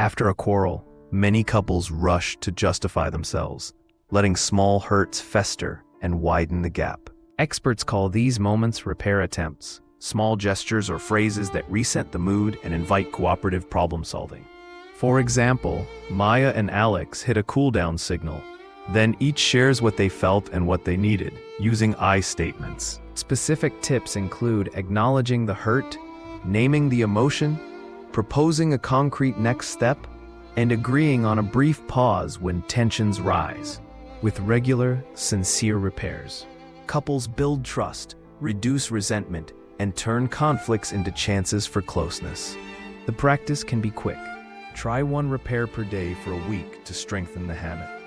After a quarrel, many couples rush to justify themselves, letting small hurts fester and widen the gap. Experts call these moments repair attempts, small gestures or phrases that reset the mood and invite cooperative problem solving. For example, Maya and Alex hit a cool-down signal. Then each shares what they felt and what they needed, using I statements. Specific tips include acknowledging the hurt, naming the emotion, proposing a concrete next step, and agreeing on a brief pause when tensions rise. With regular, sincere repairs, couples build trust, reduce resentment, and turn conflicts into chances for closeness. The practice can be quick. Try one repair per day for a week to strengthen the habit.